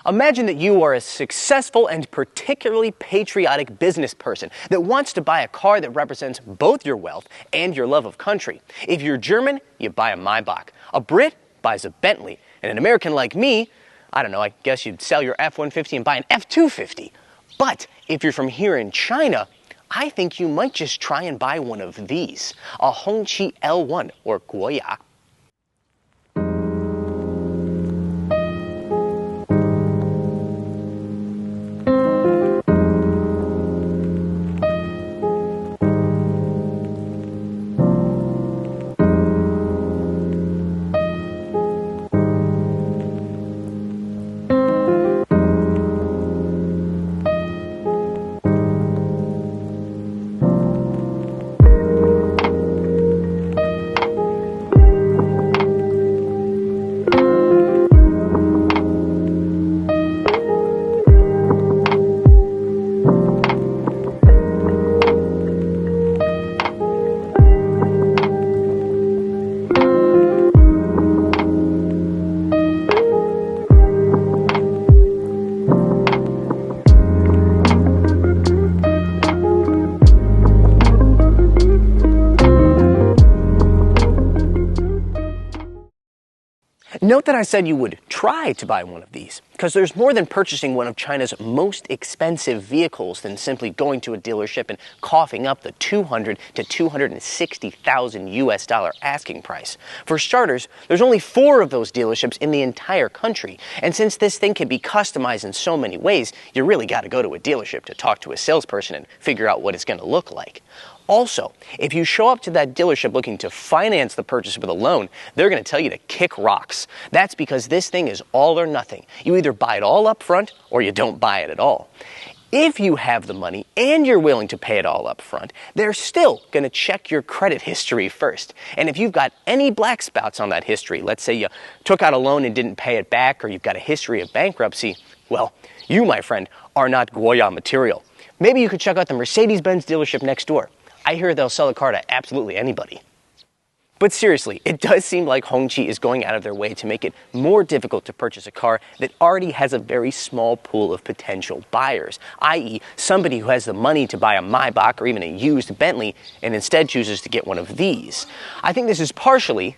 Imagine that you are a successful and particularly patriotic business person that wants to buy a car that represents both your wealth and your love of country. If you're German, you buy a Maybach. A Brit buys a Bentley. And an American like me, I don't know, I guess you'd sell your F-150 and buy an F-250. But if you're from here in China, I think you might just try and buy one of these, a Hongqi L1 or Guoya. Note that I said you would try to buy one of these, because there's more than purchasing one of China's most expensive vehicles than simply going to a dealership and coughing up the $200,000 to $260,000 US asking price. For starters, there's only 4 of those dealerships in the entire country, and since this thing can be customized in so many ways, you really got to go to a dealership to talk to a salesperson and figure out what it's going to look like. Also, if you show up to that dealership looking to finance the purchase with a loan, they're going to tell you to kick rocks. That's because this thing is all or nothing. You either buy it all up front or you don't buy it at all. If you have the money and you're willing to pay it all up front, they're still going to check your credit history first. And if you've got any black spots on that history, let's say you took out a loan and didn't pay it back, or you've got a history of bankruptcy, well, you, my friend, are not Guoya material. Maybe you could check out the Mercedes-Benz dealership next door. I hear they'll sell a car to absolutely anybody. But seriously, it does seem like Hongqi is going out of their way to make it more difficult to purchase a car that already has a very small pool of potential buyers, i.e. somebody who has the money to buy a Maybach or even a used Bentley and instead chooses to get one of these. I think this is partially,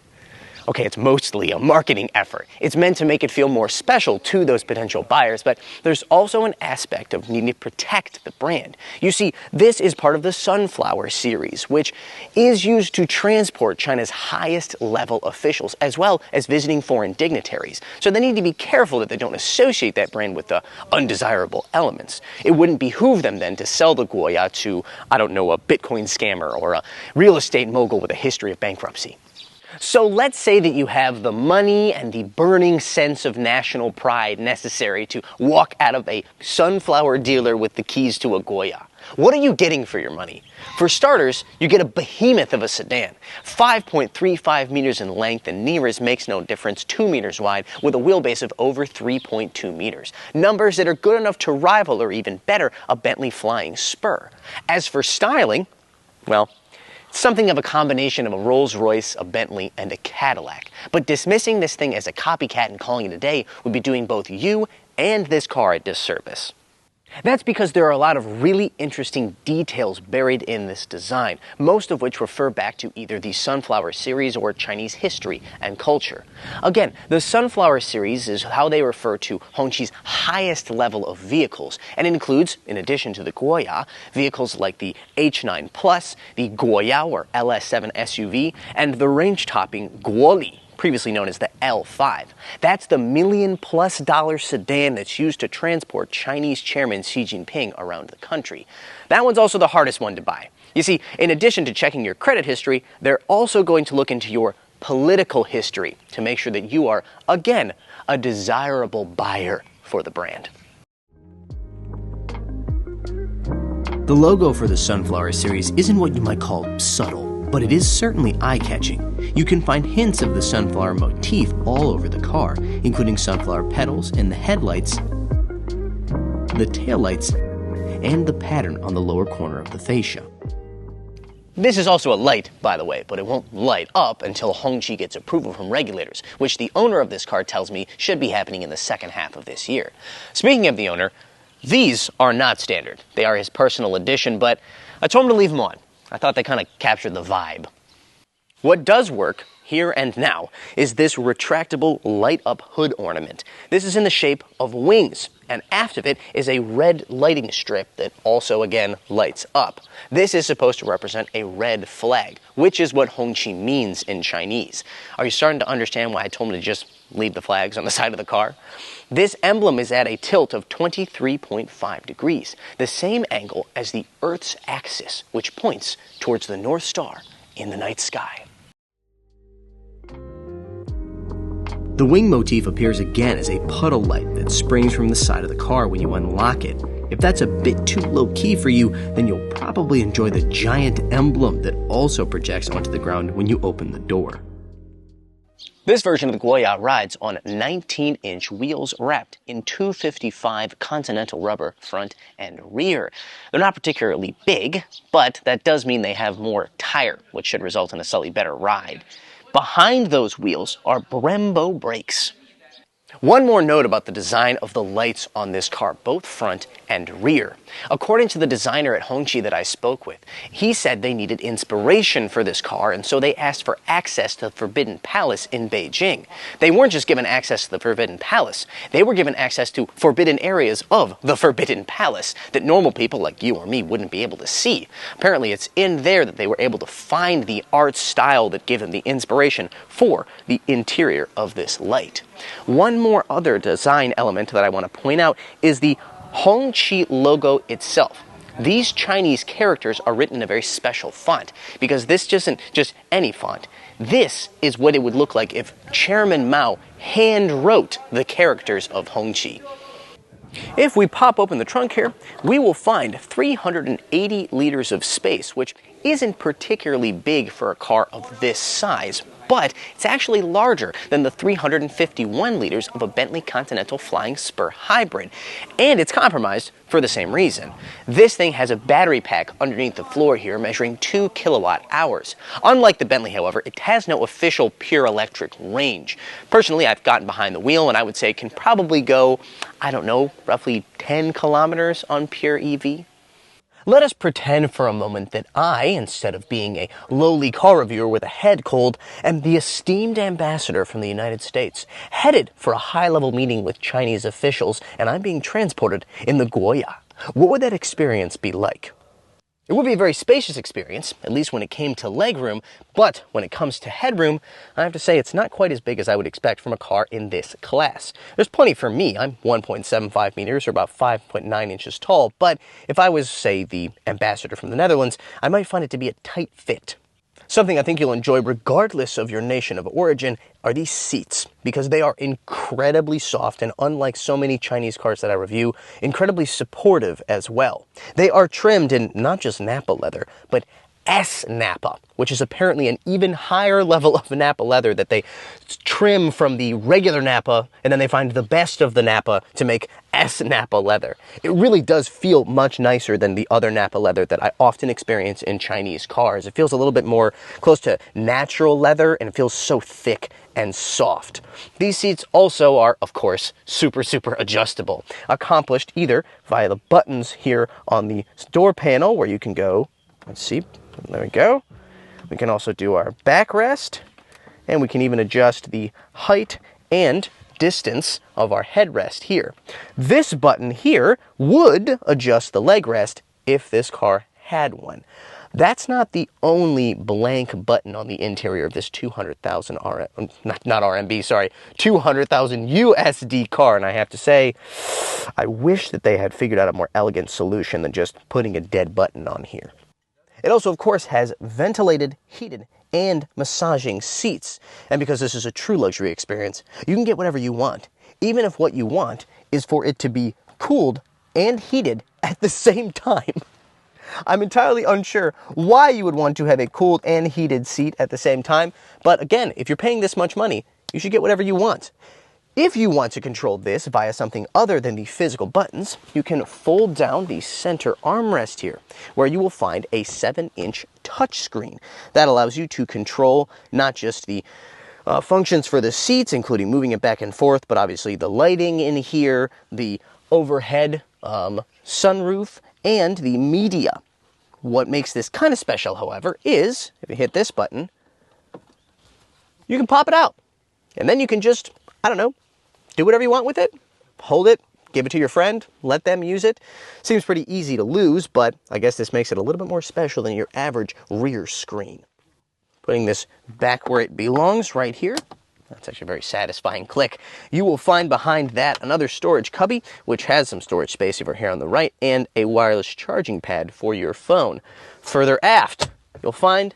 okay, it's mostly a marketing effort. It's meant to make it feel more special to those potential buyers, but there's also an aspect of needing to protect the brand. You see, this is part of the Sunflower series, which is used to transport China's highest level officials, as well as visiting foreign dignitaries. So they need to be careful that they don't associate that brand with the undesirable elements. It wouldn't behoove them then to sell the Guoya to, I don't know, a Bitcoin scammer or a real estate mogul with a history of bankruptcy. So let's say that you have the money and the burning sense of national pride necessary to walk out of a sunflower dealer with the keys to a Guoya. What are you getting for your money? For starters, you get a behemoth of a sedan, 5.35 meters in length and nearest makes no difference, 2 meters wide with a wheelbase of over 3.2 meters. Numbers that are good enough to rival, or even better, a Bentley Flying Spur. As for styling, well, something of a combination of a Rolls-Royce, a Bentley, and a Cadillac. But dismissing this thing as a copycat and calling it a day would be doing both you and this car a disservice. That's because there are a lot of really interesting details buried in this design, most of which refer back to either the Sunflower series or Chinese history and culture. Again, the Sunflower series is how they refer to Hongqi's highest level of vehicles, and includes, in addition to the Guoya, vehicles like the H9 Plus, the Guoya or LS7 SUV, and the range-topping Guoli, previously known as the L5. That's the $1 million+ sedan that's used to transport Chinese Chairman Xi Jinping around the country. That one's also the hardest one to buy. You see, in addition to checking your credit history, they're also going to look into your political history to make sure that you are, again, a desirable buyer for the brand. The logo for the Sunflower series isn't what you might call subtle, but it is certainly eye-catching. You can find hints of the sunflower motif all over the car, including sunflower petals in the headlights, the taillights, and the pattern on the lower corner of the fascia. This is also a light, by the way, but it won't light up until Hongqi gets approval from regulators, which the owner of this car tells me should be happening in the second half of this year. Speaking of the owner, these are not standard. They are his personal edition, but I told him to leave them on. I thought they kind of captured the vibe. What does work here and now is this retractable light-up hood ornament. This is in the shape of wings, and aft of it is a red lighting strip that also, again, lights up. This is supposed to represent a red flag, which is what Hongqi means in Chinese. Are you starting to understand why I told him to just leave the flags on the side of the car? This emblem is at a tilt of 23.5 degrees, the same angle as the Earth's axis, which points towards the North Star in the night sky. The wing motif appears again as a puddle light that springs from the side of the car when you unlock it. If that's a bit too low-key for you, then you'll probably enjoy the giant emblem that also projects onto the ground when you open the door. This version of the Guoya rides on 19-inch wheels wrapped in 255 Continental rubber front and rear. They're not particularly big, but that does mean they have more tire, which should result in a slightly better ride. Behind those wheels are Brembo brakes. One more note about the design of the lights on this car, both front and rear. According to the designer at Hongqi that I spoke with, he said they needed inspiration for this car, and so they asked for access to the Forbidden Palace in Beijing. They weren't just given access to the Forbidden Palace, they were given access to forbidden areas of the Forbidden Palace that normal people like you or me wouldn't be able to see. Apparently it's in there that they were able to find the art style that gave them the inspiration for the interior of this light. One more other design element that I want to point out is the Hongqi logo itself. These Chinese characters are written in a very special font because this isn't just any font. This is what it would look like if Chairman Mao hand wrote the characters of Hongqi. If we pop open the trunk here, we will find 380 liters of space, which isn't particularly big for a car of this size, but it's actually larger than the 351 liters of a Bentley Continental Flying Spur Hybrid, and it's compromised for the same reason. This thing has a battery pack underneath the floor here measuring 2 kilowatt hours. Unlike the Bentley, however, it has no official pure electric range. Personally, I've gotten behind the wheel and I would say it can probably go, I don't know, roughly 10 kilometers on pure EV. Let us pretend for a moment that I, instead of being a lowly car reviewer with a head cold, am the esteemed ambassador from the United States, headed for a high-level meeting with Chinese officials, and I'm being transported in the Guoya. What would that experience be like? It would be a very spacious experience, at least when it came to legroom, but when it comes to headroom, I have to say it's not quite as big as I would expect from a car in this class. There's plenty for me. I'm 1.75 meters, or about 5.9 inches tall, but if I was, say, the ambassador from the Netherlands, I might find it to be a tight fit. Something I think you'll enjoy regardless of your nation of origin are these seats, because they are incredibly soft and, unlike so many Chinese cars that I review, incredibly supportive as well. They are trimmed in not just Nappa leather, but S-Nappa, which is apparently an even higher level of Nappa leather that they trim from the regular Nappa, and then they find the best of the Nappa to make S-Nappa leather. It really does feel much nicer than the other Nappa leather that I often experience in Chinese cars. It feels a little bit more close to natural leather, and it feels so thick and soft. These seats also are, of course, super adjustable, accomplished either via the buttons here on the door panel where you can go, let's see, there we go. We can also do our backrest, and we can even adjust the height and distance of our headrest here. This button here would adjust the leg rest if this car had one. That's not the only blank button on the interior of this 200,000 200,000 USD car, and I have to say, I wish that they had figured out a more elegant solution than just putting a dead button on here. It also, of course, has ventilated, heated, and massaging seats. And because this is a true luxury experience, you can get whatever you want, even if what you want is for it to be cooled and heated at the same time. I'm entirely unsure why you would want to have a cooled and heated seat at the same time, but again, if you're paying this much money, you should get whatever you want. If you want to control this via something other than the physical buttons, you can fold down the center armrest here, where you will find a 7-inch touchscreen. That allows you to control not just the functions for the seats, including moving it back and forth, but obviously the lighting in here, the overhead sunroof, and the media. What makes this kind of special, however, is if you hit this button, you can pop it out. And then you can just, I don't know, do whatever you want with it. Hold it, give it to your friend, let them use it. Seems pretty easy to lose, but I guess this makes it a little bit more special than your average rear screen. Putting this back where it belongs, right here. That's actually a very satisfying click. You will find behind that another storage cubby, which has some storage space over here on the right, and a wireless charging pad for your phone. Further aft, you'll find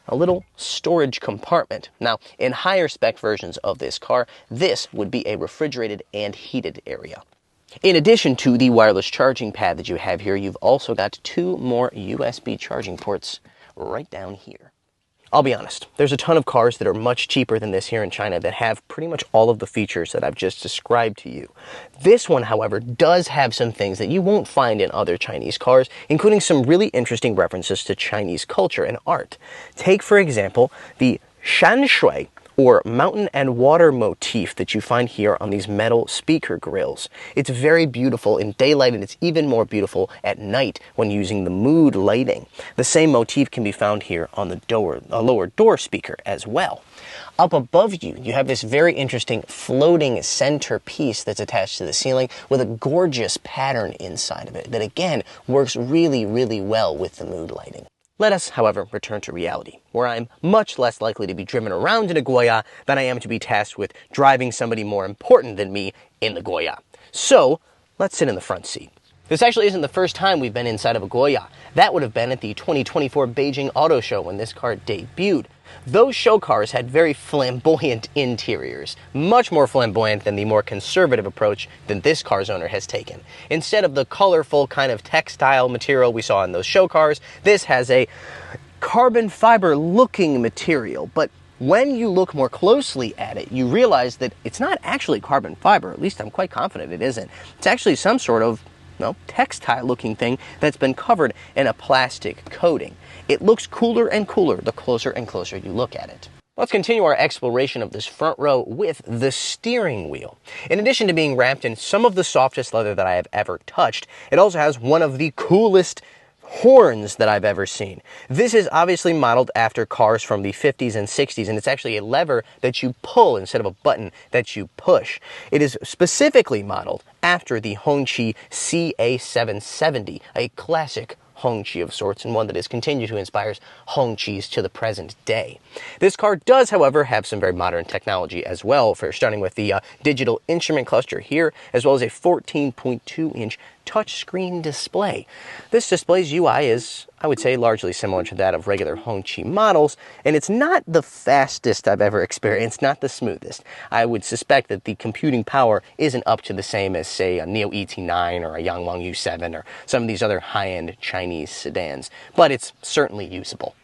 a little storage compartment. Now, in higher spec versions of this car, this would be a refrigerated and heated area. In addition to the wireless charging pad that you have here, you've also got 2 more USB charging ports right down here. I'll be honest, there's a ton of cars that are much cheaper than this here in China that have pretty much all of the features that I've just described to you. This one, however, does have some things that you won't find in other Chinese cars, including some really interesting references to Chinese culture and art. Take, for example, the shanshui, or mountain and water motif that you find here on these metal speaker grills. It's very beautiful in daylight, and it's even more beautiful at night when using the mood lighting. The same motif can be found here on the lower door speaker as well. Up above you, you have this very interesting floating centerpiece that's attached to the ceiling with a gorgeous pattern inside of it that, again, works really, really well with the mood lighting. Let us, however, return to reality, where I'm much less likely to be driven around in a Guoya than I am to be tasked with driving somebody more important than me in the Guoya. So, let's sit in the front seat. This actually isn't the first time we've been inside of a Guoya. That would have been at the 2024 Beijing Auto Show when this car debuted. Those show cars had very flamboyant interiors, much more flamboyant than the more conservative approach that this car's owner has taken. Instead of the colorful kind of textile material we saw in those show cars, this has a carbon fiber looking material, but when you look more closely at it, you realize that it's not actually carbon fiber. At least I'm quite confident it isn't. It's actually some sort of textile looking thing that's been covered in a plastic coating. It looks cooler and cooler the closer and closer you look at it. Let's continue our exploration of this front row with the steering wheel. In addition to being wrapped in some of the softest leather that I have ever touched, it also has one of the coolest horns that I've ever seen. This is obviously modeled after cars from the 50s and 60s, and it's actually a lever that you pull instead of a button that you push. It is specifically modeled after the Hongqi CA770, a classic Hongqi of sorts, and one that has continued to inspire Hongqis to the present day. This car does, however, have some very modern technology as well, starting with the digital instrument cluster here, as well as a 14.2-inch touchscreen display. This display's UI is, I would say, largely similar to that of regular Hongqi models, and it's not the fastest I've ever experienced, not the smoothest. I would suspect that the computing power isn't up to the same as, say, a Neo ET9 or a Yangwang U7 or some of these other high-end Chinese sedans, but it's certainly usable.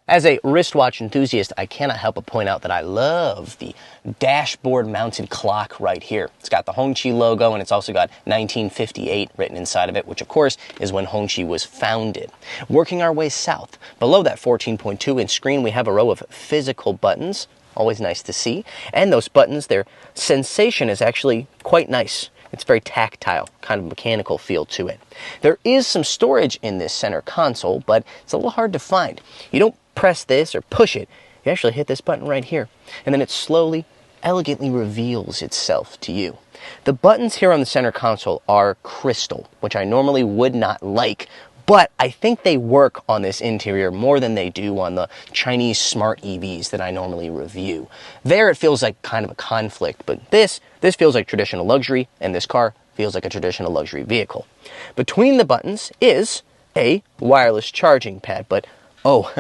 As a wristwatch enthusiast, I cannot help but point out that I love the dashboard-mounted clock right here. It's got the Hongqi logo, and it's also got 1958 written inside of it, which, of course, is when Hongqi was founded. Working our way south, below that 14.2-inch screen, we have a row of physical buttons. Always nice to see. And those buttons, their sensation is actually quite nice. It's very tactile, kind of mechanical feel to it. There is some storage in this center console, but it's a little hard to find. You don't press this or push it. You actually hit this button right here, and then it slowly, elegantly reveals itself to you. The buttons here on the center console are crystal, which I normally would not like, but I think they work on this interior more than they do on the Chinese smart EVs that I normally review. There it feels like kind of a conflict, but this feels like traditional luxury, and this car feels like a traditional luxury vehicle. Between the buttons is a wireless charging pad, but oh,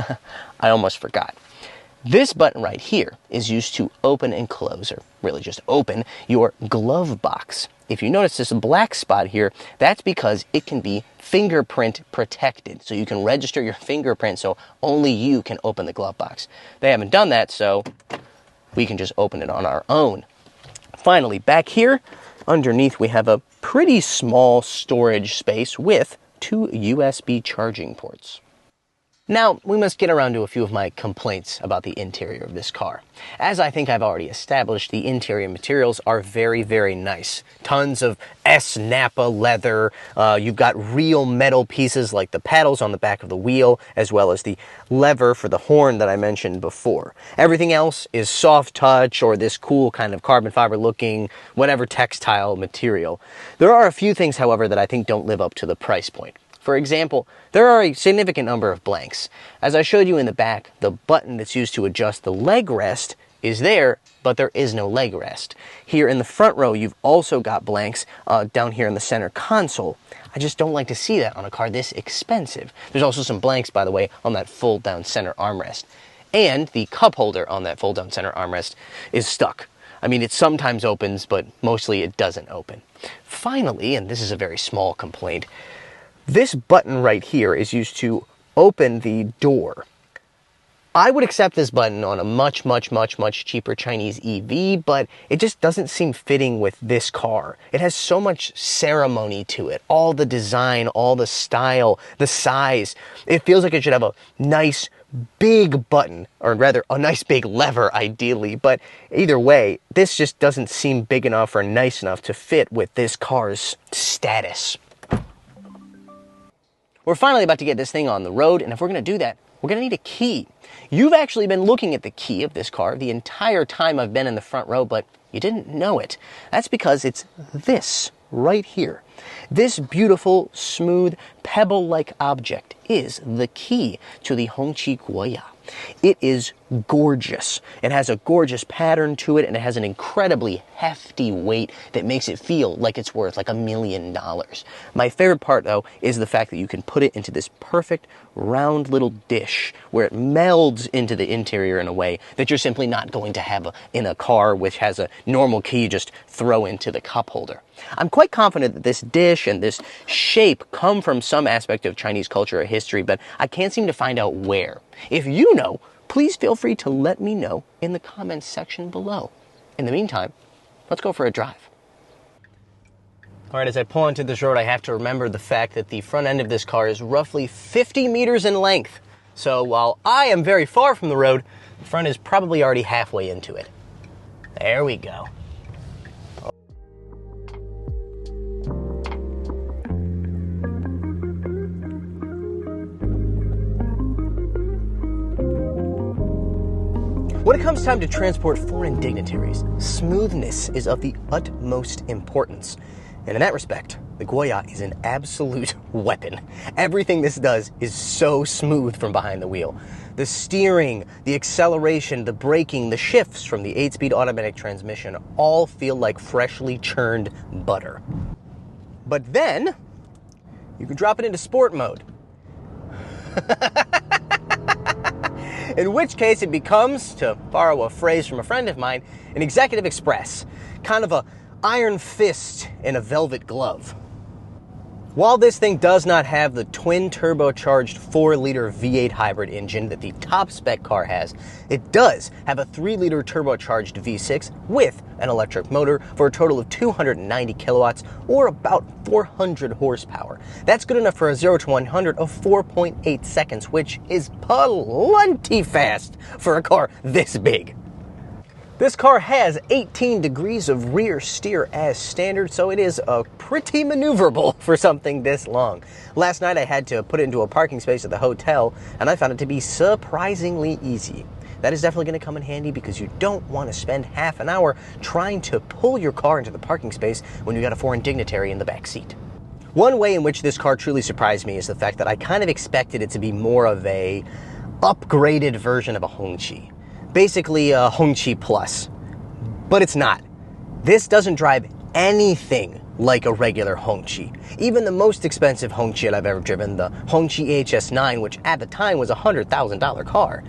I almost forgot. This button right here is used to open and close, or really just open, your glove box. If you notice this black spot here, that's because it can be fingerprint protected. So you can register your fingerprint so only you can open the glove box. They haven't done that, so we can just open it on our own. Finally, back here, underneath we have a pretty small storage space with 2 USB charging ports. Now, we must get around to a few of my complaints about the interior of this car. As I think I've already established, the interior materials are very, very nice. Tons of Napa leather. You've got real metal pieces like the paddles on the back of the wheel, as well as the lever for the horn that I mentioned before. Everything else is soft touch or this cool kind of carbon fiber looking, whatever textile material. There are a few things, however, that I think don't live up to the price point. For example, there are a significant number of blanks. As I showed you in the back, the button that's used to adjust the leg rest is there, but there is no leg rest. Here in the front row, you've also got blanks down here in the center console. I just don't like to see that on a car this expensive. There's also some blanks, by the way, on that fold-down center armrest. And the cup holder on that fold-down center armrest is stuck. I mean, it sometimes opens, but mostly it doesn't open. Finally, and this is a very small complaint, this button right here is used to open the door. I would accept this button on a much, much, much, much cheaper Chinese EV, but it just doesn't seem fitting with this car. It has so much ceremony to it. All the design, all the style, the size. It feels like it should have a nice big button, or rather a nice big lever ideally, but either way, this just doesn't seem big enough or nice enough to fit with this car's status. We're finally about to get this thing on the road, and if we're going to do that, we're going to need a key. You've actually been looking at the key of this car the entire time I've been in the front row, but you didn't know it. That's because it's this right here. This beautiful, smooth, pebble-like object is the key to the Hongqi Guoya. It is gorgeous. It has a gorgeous pattern to it, and it has an incredibly hefty weight that makes it feel like it's worth like $1 million. My favorite part, though, is the fact that you can put it into this perfect round little dish where it melds into the interior in a way that you're simply not going to have in a car which has a normal key you just throw into the cup holder. I'm quite confident that this dish and this shape come from some aspect of Chinese culture or history, but I can't seem to find out where. If you know, please feel free to let me know in the comments section below. In the meantime, let's go for a drive. All right, as I pull onto this road, I have to remember the fact that the front end of this car is roughly 50 meters in length. So while I am very far from the road, the front is probably already halfway into it. There we go. When it comes time to transport foreign dignitaries, smoothness is of the utmost importance. And in that respect, the Guoya is an absolute weapon. Everything this does is so smooth from behind the wheel. The steering, the acceleration, the braking, the shifts from the 8-speed automatic transmission all feel like freshly churned butter. But then, you can drop it into sport mode. In which case it becomes, to borrow a phrase from a friend of mine, an executive express. Kind of a iron fist in a velvet glove. While this thing does not have the twin turbocharged 4-liter V8 hybrid engine that the top spec car has, it does have a 3-liter turbocharged V6 with an electric motor for a total of 290 kilowatts or about 400 horsepower. That's good enough for a 0 to 100 of 4.8 seconds, which is plenty fast for a car this big. This car has 18 degrees of rear steer as standard, so it is pretty maneuverable for something this long. Last night I had to put it into a parking space at the hotel, and I found it to be surprisingly easy. That is definitely going to come in handy because you don't want to spend half an hour trying to pull your car into the parking space when you got a foreign dignitary in the back seat. One way in which this car truly surprised me is the fact that I kind of expected it to be more of a upgraded version of a Hongqi. Basically a Hongqi Plus, but it's not. This doesn't drive anything like a regular Hongqi. Even the most expensive Hongqi that I've ever driven, the Hongqi HS9, which at the time was a $100,000 car,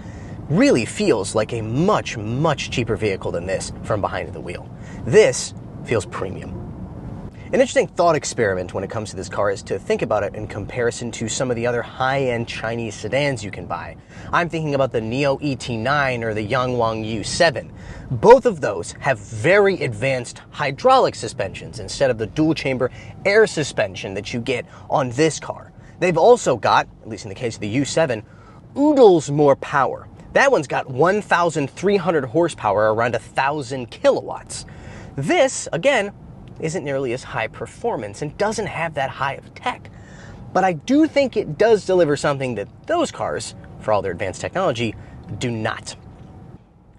really feels like a much, much cheaper vehicle than this from behind the wheel. This feels premium. An interesting thought experiment when it comes to this car is to think about it in comparison to some of the other high-end Chinese sedans you can buy. I'm thinking about the Neo ET9 or the Yangwang U7. Both of those have very advanced hydraulic suspensions instead of the dual-chamber air suspension that you get on this car. They've also got, at least in the case of the U7, oodles more power. That one's got 1,300 horsepower, around 1,000 kilowatts. This, again, isn't nearly as high performance and doesn't have that high of tech. But I do think it does deliver something that those cars, for all their advanced technology, do not.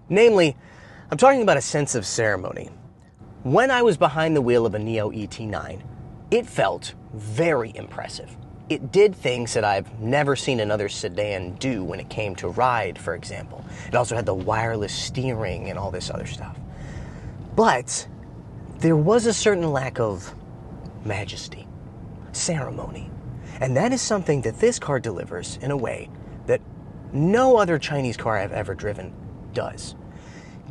Namely, I'm talking about a sense of ceremony. When I was behind the wheel of a Neo ET9, it felt very impressive. It did things that I've never seen another sedan do when it came to ride, for example. It also had the wireless steering and all this other stuff. But there was a certain lack of majesty, ceremony. And that is something that this car delivers in a way that no other Chinese car I've ever driven does.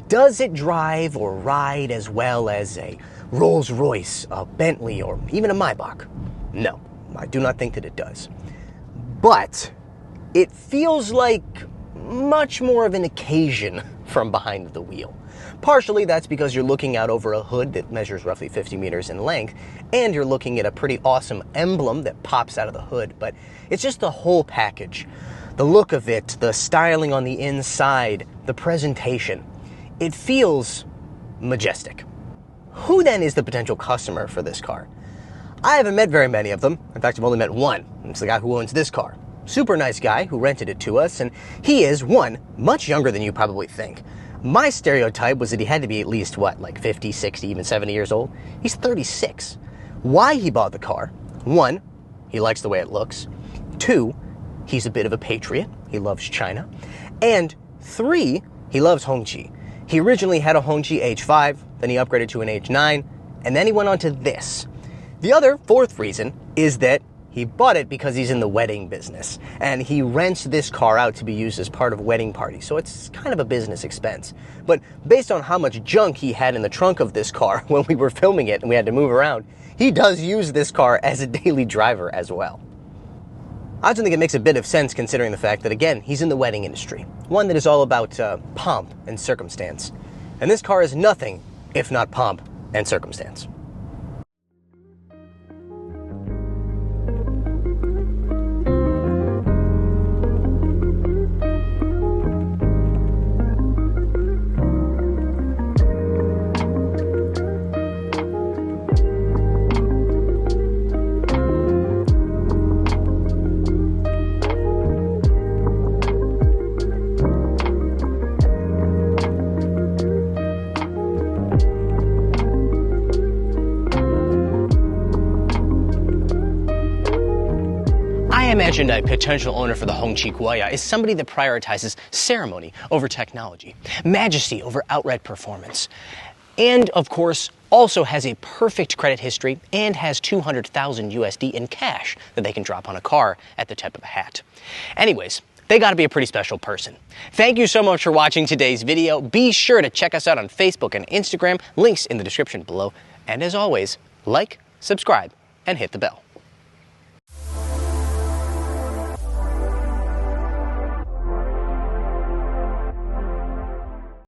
Does it drive or ride as well as a Rolls-Royce, a Bentley, or even a Maybach? No, I do not think that it does. But it feels like much more of an occasion from behind the wheel. Partially that's because you're looking out over a hood that measures roughly 50 meters in length, and you're looking at a pretty awesome emblem that pops out of the hood, but it's just the whole package. The look of it, the styling on the inside, the presentation. It feels majestic. Who then is the potential customer for this car? I haven't met very many of them. In fact, I've only met one. It's the guy who owns this car. Super nice guy who rented it to us, and he is, one, much younger than you probably think. My stereotype was that he had to be at least, like 50, 60, even 70 years old? He's 36. Why he bought the car? One, he likes the way it looks. Two, he's a bit of a patriot. He loves China. And three, he loves Hongqi. He originally had a Hongqi H5, then he upgraded to an H9, and then he went on to this. The other, fourth reason, is that he bought it because he's in the wedding business, and he rents this car out to be used as part of wedding parties, so it's kind of a business expense. But based on how much junk he had in the trunk of this car when we were filming it and we had to move around, he does use this car as a daily driver as well. I also think it makes a bit of sense considering the fact that, again, he's in the wedding industry, one that is all about pomp and circumstance. And this car is nothing if not pomp and circumstance. I imagined a potential owner for the Hongqi Guoya is somebody that prioritizes ceremony over technology, majesty over outright performance, and of course also has a perfect credit history and has 200,000 USD in cash that they can drop on a car at the tip of a hat. Anyways, they got to be a pretty special person. Thank you so much for watching today's video. Be sure to check us out on Facebook and Instagram, links in the description below. And as always, like, subscribe, and hit the bell.